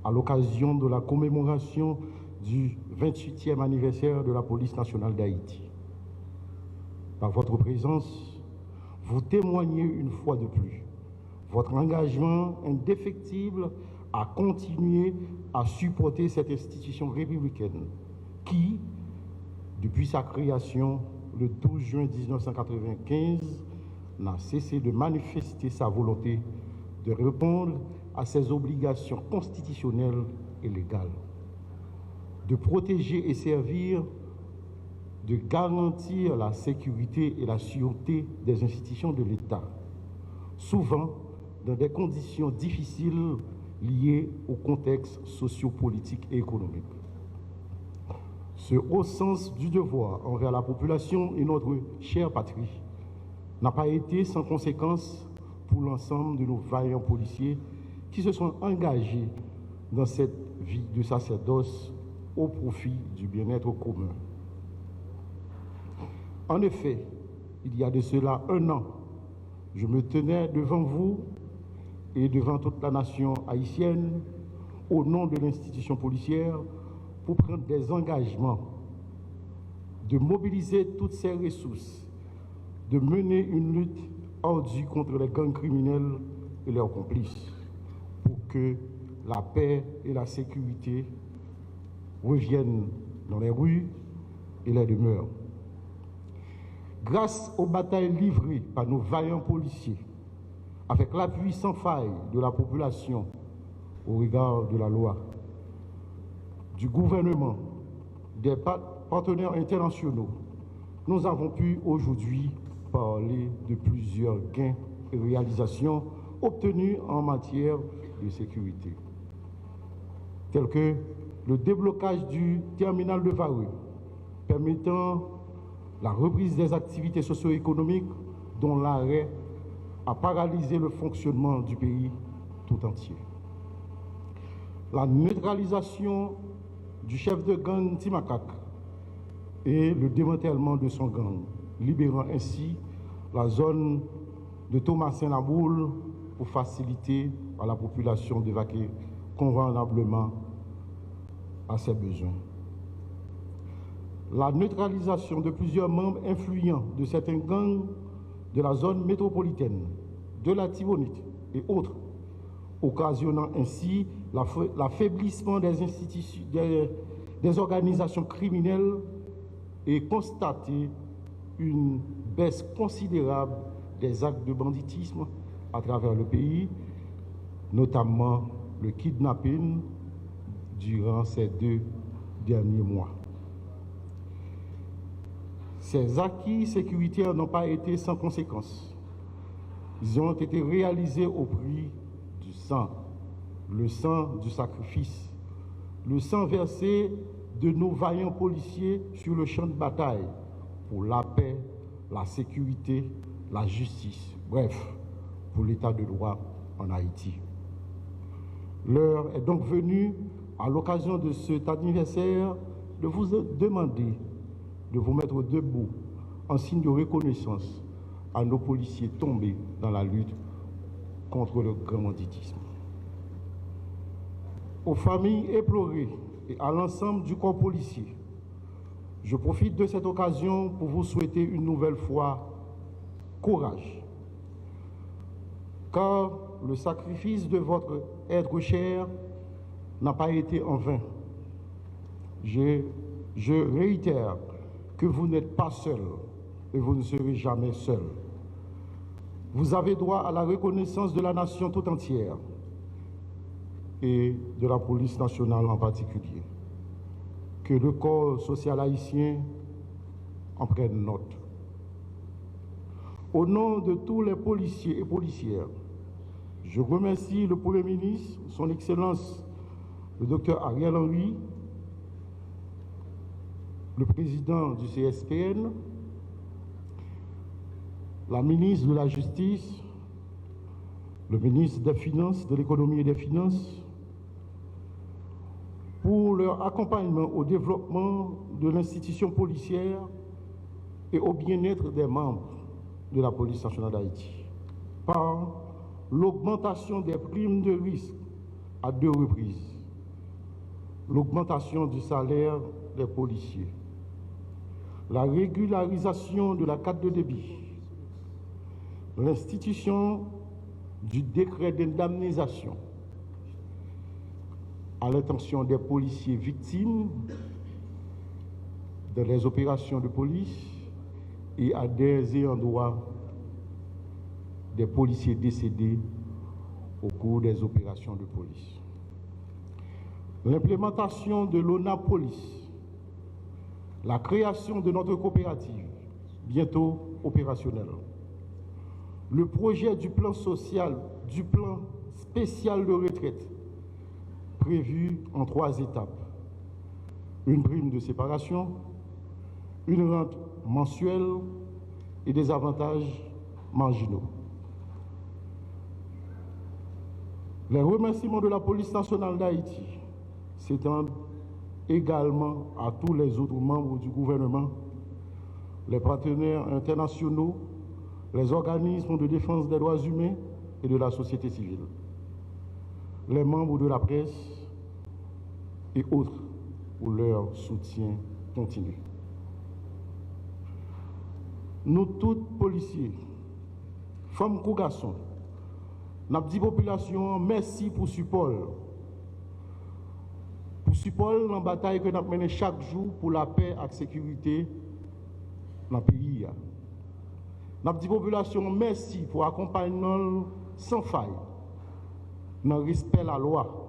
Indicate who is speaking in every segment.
Speaker 1: à l'occasion de la commémoration du 28e anniversaire de la police nationale d'Haïti. Par votre présence, vous témoignez une fois de plus votre engagement indéfectible à continuer à supporter cette institution républicaine qui, depuis sa création le 12 juin 1995, n'a cessé de manifester sa volonté de répondre à ses obligations constitutionnelles et légales, de protéger et servir, de garantir la sécurité et la sûreté des institutions de l'État, souvent dans des conditions difficiles liées au contexte sociopolitique et économique. Ce haut sens du devoir envers la population et notre chère patrie n'a pas été sans conséquence pour l'ensemble de nos vaillants policiers qui se sont engagés dans cette vie de sacerdoce au profit du bien-être commun. En effet, il y a de cela 1 an, je me tenais devant vous et devant toute la nation haïtienne, au nom de l'institution policière, pour prendre des engagements, de mobiliser toutes ces ressources, de mener une lutte ardue contre les gangs criminels et leurs complices, pour que la paix et la sécurité reviennent dans les rues et les demeures. Grâce aux batailles livrées par nos vaillants policiers, avec l'appui sans faille de la population au regard de la loi, du gouvernement, des partenaires internationaux, nous avons pu aujourd'hui parler de plusieurs gains et réalisations obtenus en matière de sécurité, tels que le déblocage du terminal de Vareux, permettant la reprise des activités socio-économiques dont l'arrêt a paralysé le fonctionnement du pays tout entier. La neutralisation du chef de gang Timakak et le démantèlement de son gang, libérant ainsi la zone de Thomasin-la-Boule pour faciliter à la population d'évacuer convenablement à ses besoins. La neutralisation de plusieurs membres influents de certains gangs de la zone métropolitaine, de la Tibonite et autres, occasionnant ainsi l'affaiblissement des institutions, des organisations criminelles et constater une baisse considérable des actes de banditisme à travers le pays, notamment le kidnapping durant ces 2 derniers mois. Ces acquis sécuritaires n'ont pas été sans conséquences. Ils ont été réalisés au prix du sang, le sang du sacrifice, le sang versé de nos vaillants policiers sur le champ de bataille pour la paix, la sécurité, la justice, bref, pour l'état de droit en Haïti. L'heure est donc venue, à l'occasion de cet anniversaire, de vous demander de vous mettre debout en signe de reconnaissance à nos policiers tombés dans la lutte contre le grand banditisme. Aux familles éplorées et à l'ensemble du corps policier, je profite de cette occasion pour vous souhaiter une nouvelle fois courage, car le sacrifice de votre être cher n'a pas été en vain. Je réitère que vous n'êtes pas seul et vous ne serez jamais seul. Vous avez droit à la reconnaissance de la nation tout entière et de la police nationale en particulier. Que le corps social haïtien en prenne note. Au nom de tous les policiers et policières, je remercie le Premier ministre, son Excellence le Dr Ariel Henry, le président du CSPN, la ministre de la Justice, le ministre des Finances, de l'Économie et des Finances, pour leur accompagnement au développement de l'institution policière et au bien-être des membres de la police nationale d'Haïti, par l'augmentation des primes de risque à 2 reprises, l'augmentation du salaire des policiers, la régularisation de la carte de débit, l'institution du décret d'indemnisation à l'intention des policiers victimes dans les opérations de police et à des ayants droit des policiers décédés au cours des opérations de police. L'implémentation de l'ONA Police, la création de notre coopérative, bientôt opérationnelle, le projet du plan social, du plan spécial de retraite, prévu en 3 étapes. Une prime de séparation, une rente mensuelle et des avantages marginaux. Les remerciements de la police nationale d'Haïti s'étendent également à tous les autres membres du gouvernement, les partenaires internationaux, les organismes de défense des droits humains et de la société civile, les membres de la presse et autres pour leur soutien continu. Nous tous policiers, femmes ou garçons, nous dit population merci pour support. Pour support dans la bataille que nous menons chaque jour pour la paix et la sécurité dans le pays. Nous dit population merci pour accompagnement sans faille dans le respect de la loi.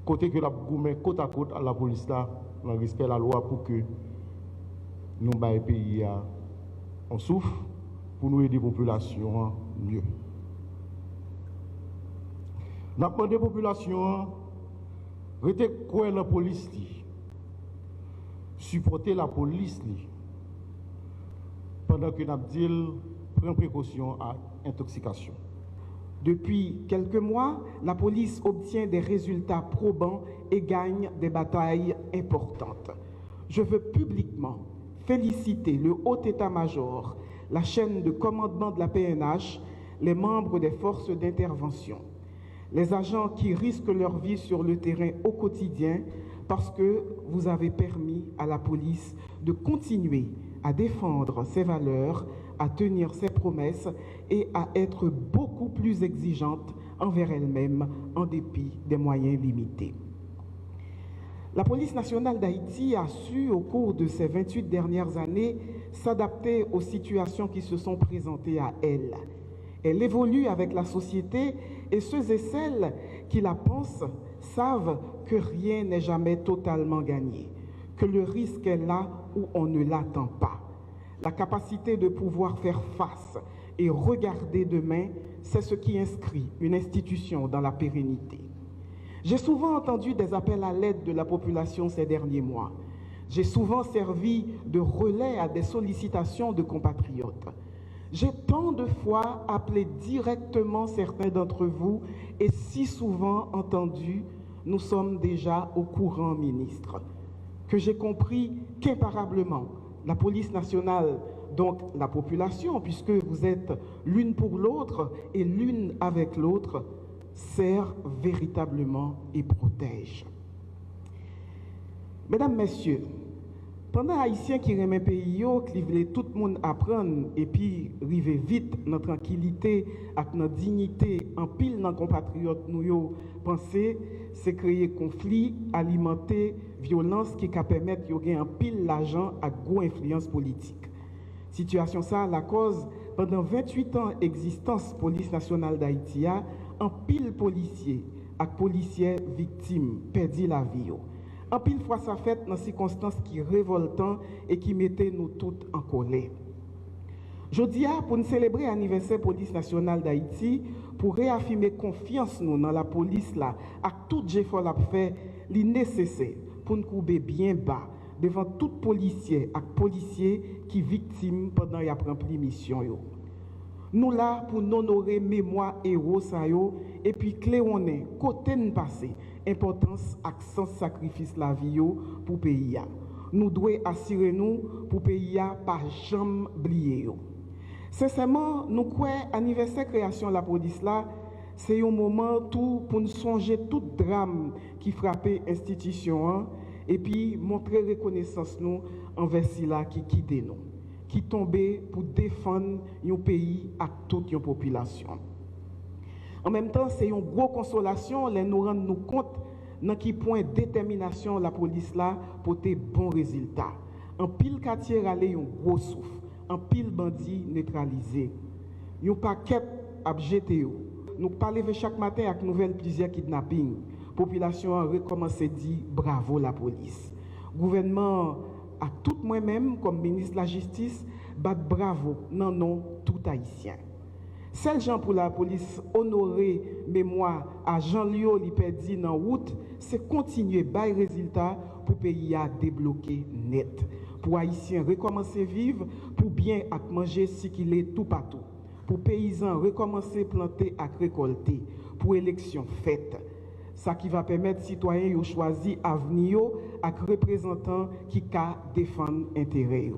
Speaker 1: Côté que la gourmet côte à côte à la police là, dans le respect de la loi pour que nous le pays on souffre pour nous aider la population mieux. Nous avons demandé à la population de quoi la police, supporter la police pendant que nous avons dit prendre précaution à intoxication.
Speaker 2: Depuis quelques mois, la police obtient des résultats probants et gagne des batailles importantes. Je veux publiquement féliciter le haut état-major, la chaîne de commandement de la PNH, les membres des forces d'intervention, les agents qui risquent leur vie sur le terrain au quotidien parce que vous avez permis à la police de continuer à défendre ses valeurs, à tenir ses promesses et à être beaucoup plus exigeante envers elle-même en dépit des moyens limités. La police nationale d'Haïti a su, au cours de ces 28 dernières années, s'adapter aux situations qui se sont présentées à elle. Elle évolue avec la société et ceux et celles qui la pensent savent que rien n'est jamais totalement gagné, que le risque est là où on ne l'attend pas. La capacité de pouvoir faire face et regarder demain, c'est ce qui inscrit une institution dans la pérennité. J'ai souvent entendu des appels à l'aide de la population ces derniers mois. J'ai souvent servi de relais à des sollicitations de compatriotes. J'ai tant de fois appelé directement certains d'entre vous et si souvent entendu « nous sommes déjà au courant, ministre », que j'ai compris qu'imparablement, la police nationale, donc la population, puisque vous êtes l'une pour l'autre et l'une avec l'autre, sert véritablement et protège. Mesdames, Messieurs, pendant Haïtiens qui remet pays, qui voulaient tout le monde apprendre et puis arriver vite dans tranquillité, avec notre dignité, en pile dans compatriotes nous penser, c'est créer conflit, alimenter violence qui permettre de gagner en pile l'argent à gros influence politique. Situation ça, la cause, pendant 28 ans d'existence police nationale d'Haïti, en pile policier et policiers victimes perdu la vie. En pile fois ça fait dans circonstances qui révoltantes et qui mettaient nous toutes en colère. Je dis pour nous célébrer l'anniversaire police nationale d'Haïti, pour réaffirmer confiance nous dans la police là, à tout effort l'a fait, li nécessaire pour nous couper bien bas devant tout policier et policier qui victime pendant y a rempli mission yo. Nous là pour nous honorer mémoire héros ça yo et puis clé on est côté nous passé importance accent sacrifice la vie yo pour pays. Nous devons assurer nous pour pays pas jamais oublier yo. Sincèrement, nous croyons anniversaire création de la police là, c'est un moment tout pour nous songer tout drame qui frappait l'institution et puis montrer reconnaissance nous envers ceux qui quittent nous, qui tombait pour défendre un pays à toute une population. En même temps, c'est une grosse consolation de nous rendre nous compte dans quel point de détermination la police là pour des bons résultats. En pile quartier allé un gros souffle, en pile bandit neutralisé. Un paquet abjeté. Nous parlons chaque matin avec nouvelle plusieurs kidnappings. Population a recommencé à dire bravo la police. Gouvernement à tout moi-même comme ministre de la Justice bat bravo non tout haïtien. Celle gens pour la police honorer mémoire à Jean-Lio li perdu dans route, c'est continuer bail résultat pour pays à débloquer net. Pour haïtiens recommencer vivre, pour bien à manger si qu'il est tout partout. Pour paysans recommencer planter à récolter, pour élection faite. Ça qui va permettre citoyens de choisir avenir avec représentants qui ka défendre intérêt.